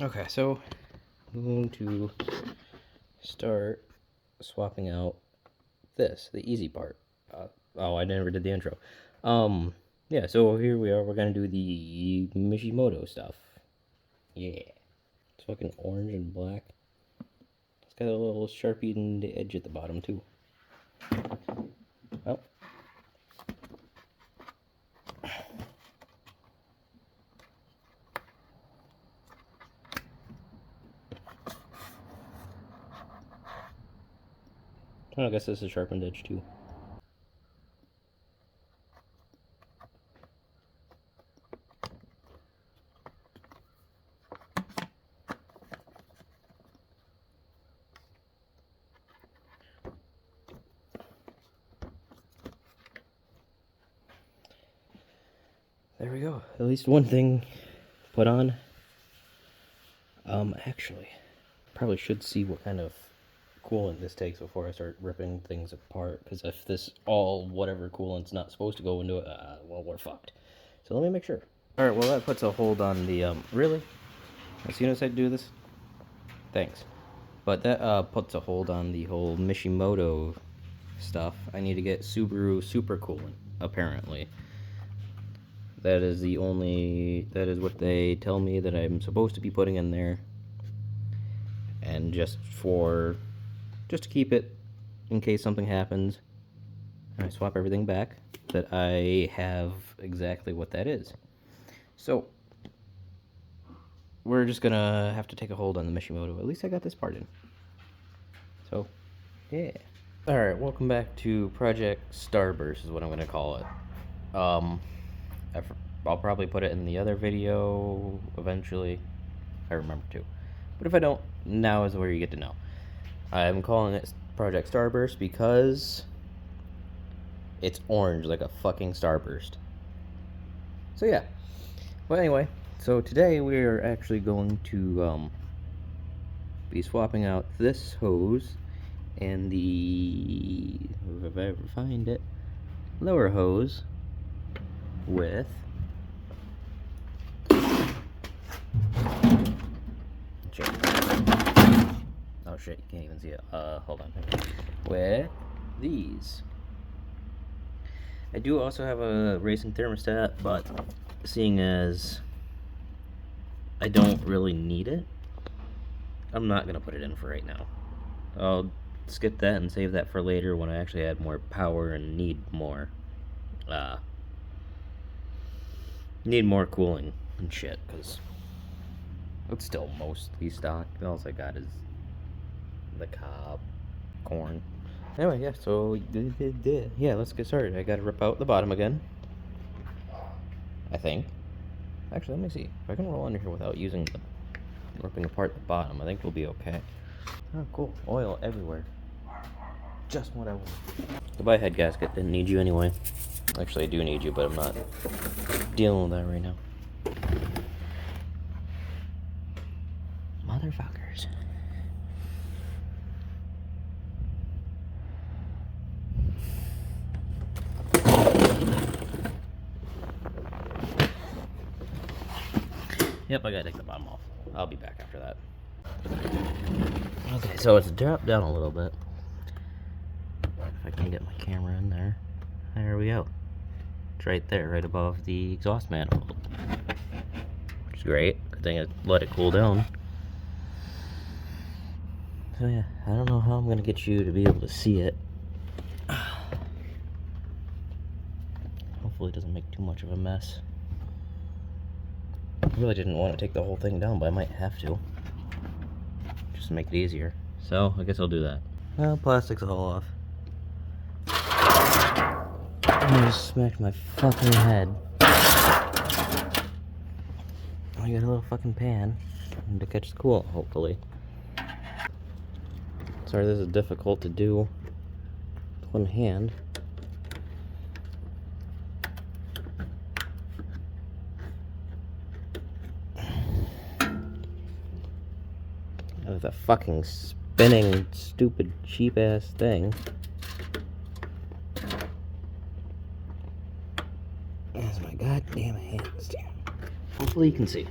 Okay, so I'm going to start swapping out the easy part. Oh, I never did the intro. Yeah, so here we are. We're gonna do the Mishimoto stuff. Yeah. It's fucking orange and black. It's got a little sharpened edge at the bottom, too. Oh. I guess this is a sharpened edge, too. There we go. At least one thing put on. Actually, probably should see what kind of coolant this takes before I start ripping things apart. Because if this whatever coolant's not supposed to go into it, well, we're fucked. So let me make sure. All right. Well, that puts a hold on the Really? As soon as I do this, thanks. But that puts a hold on the whole Mishimoto stuff. I need to get Subaru super coolant. Apparently, that is what they tell me that I'm supposed to be putting in there. And just to keep it in case something happens and I swap everything back, that I have exactly what that is. So we're just gonna have to take a hold on the Mishimoto. At least I got this part in. So yeah. Alright, welcome back to Project Starburst is what I'm gonna call it. I'll probably put it in the other video eventually. I remember to. But if I don't, now is where you get to know. I'm calling it Project Starburst because it's orange like a fucking starburst. So yeah. Well, anyway, so today we're actually going to be swapping out this hose and the, if I ever find it, lower hose with oh shit, you can't even see it. Hold on. With these. I do also have a racing thermostat, but seeing as I don't really need it, I'm not gonna put it in for right now. I'll skip that and save that for later when I actually add more power and need more cooling and shit, because it's still mostly stock. All I got is the cob, corn. Anyway, yeah, so yeah, let's get started. I gotta rip out the bottom again, I think. Actually, let me see if I can roll under here without ripping apart the bottom. I think we'll be okay. Oh, cool. Oil everywhere. Just what I want. Goodbye, head gasket. Didn't need you anyway. Actually, I do need you, but I'm not dealing with that right now. Motherfuckers. Yep, I gotta take the bottom off. I'll be back after that. Okay, so it's dropped down a little bit. If I can get my camera in there. There we go. It's right there, right above the exhaust manifold. Which is great. Good thing I let it cool down. So yeah, I don't know how I'm gonna get you to be able to see it. Hopefully it doesn't make too much of a mess. I really didn't want to take the whole thing down, but I might have to. Just to make it easier. So, I guess I'll do that. Well, plastic's all off. I just smacked my fucking head. I got a little fucking pan to catch the cool, hopefully. Sorry, this is difficult to do with one hand. With a fucking spinning, stupid, cheap-ass thing. That's my goddamn hands. Hopefully you can see.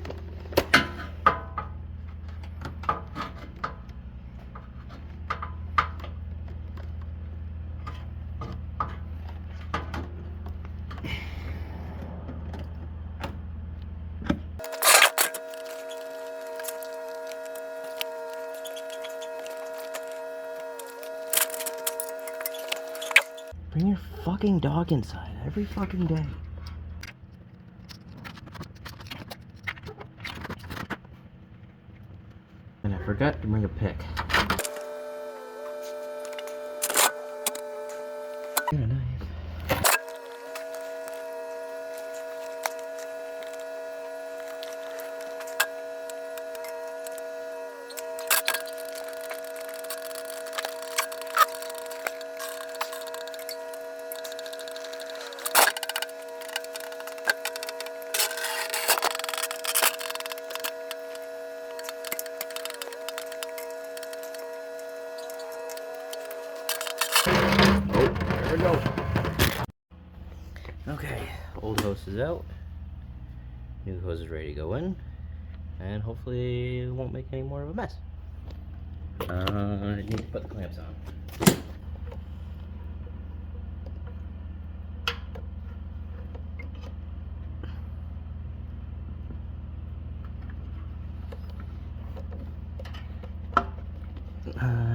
Bring your fucking dog inside every fucking day. And I forgot to bring a pick. And a knife. There we go. Okay, old hose is out. New hose is ready to go in. And hopefully it won't make any more of a mess. I need to put the clamps on.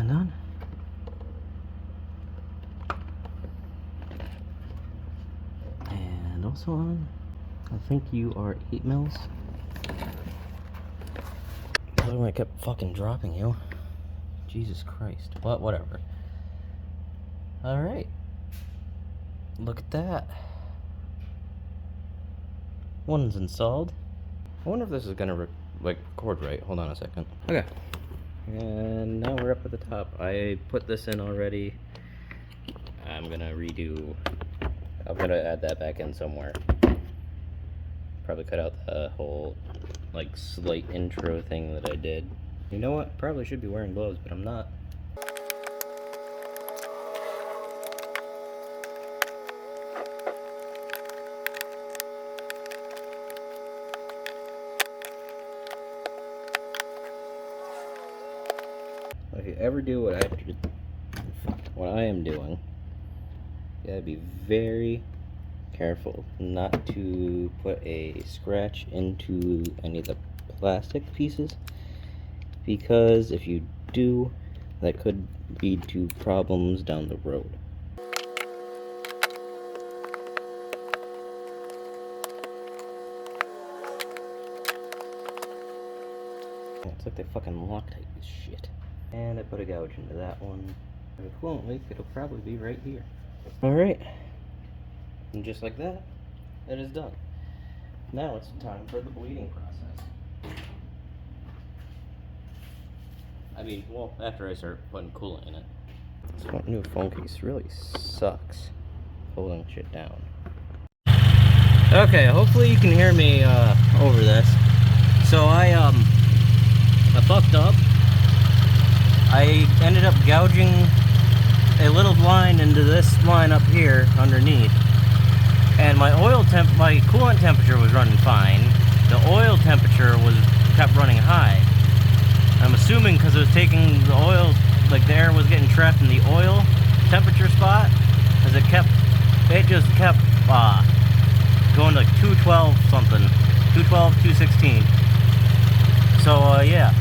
None. And also on. I think you are 8 mils. I kept fucking dropping you. Jesus Christ. But whatever. Alright. Look at that. One's installed. I wonder if this is gonna record right. Hold on a second. Okay. And now we're up at the top. I put this in already. I'm gonna add that back in somewhere. Probably cut out the whole slight intro thing that I did. You know what? Probably should be wearing gloves, but I'm not. If you ever do what I am doing, you gotta be very careful not to put a scratch into any of the plastic pieces, because if you do, that could lead to problems down the road. It's like they fucking Loctite this shit. And I put a gouge into that one. If it won't leak, it'll probably be right here. Alright. And just like that, it is done. Now it's time for the bleeding process. I mean, well, after I start putting coolant in it. This new phone case really sucks holding shit down. Okay, hopefully you can hear me over this. So I fucked up. I ended up gouging a little line into this line up here underneath. And my coolant temperature was running fine. The oil temperature kept running high. I'm assuming because it was taking the oil, the air was getting trapped in the oil temperature spot, because it just kept going to 212 something, 212, 216. So yeah,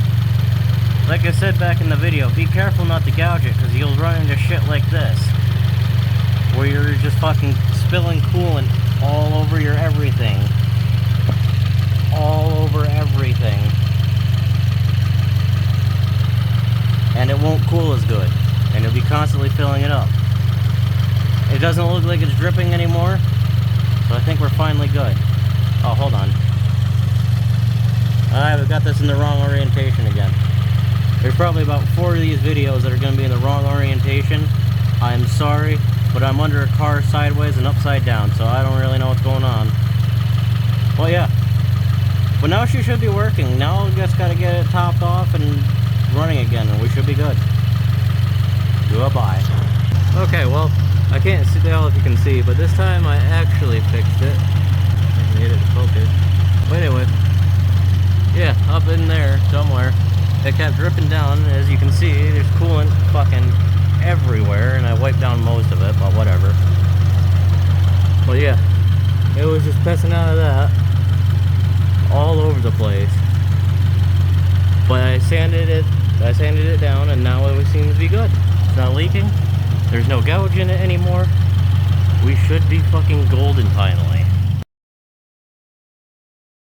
like I said back in the video, be careful not to gouge it, because you'll run into shit like this, where you're just fucking spilling coolant all over your everything. All over everything. And it won't cool as good. And you'll be constantly filling it up. It doesn't look like it's dripping anymore, so I think we're finally good. Oh, hold on. Alright, we got this in the wrong orientation again. There's probably about 4 of these videos that are going to be in the wrong orientation. I'm sorry, but I'm under a car sideways and upside down, so I don't really know what's going on. Well, yeah. But now she should be working. Now we just got to get it topped off and running again, and we should be good. Goodbye. Okay, well, I can't tell if you can see, but this time I actually fixed it. I can get it to focus. But anyway, yeah, up in there somewhere, it kept dripping down. As you can see, there's coolant fucking everywhere, and I wiped down most of it, but whatever. Well, yeah, it was just pissing out of that all over the place. But I sanded it down, and now it seems to be good. It's not leaking. There's no gouge in it anymore. We should be fucking golden finally.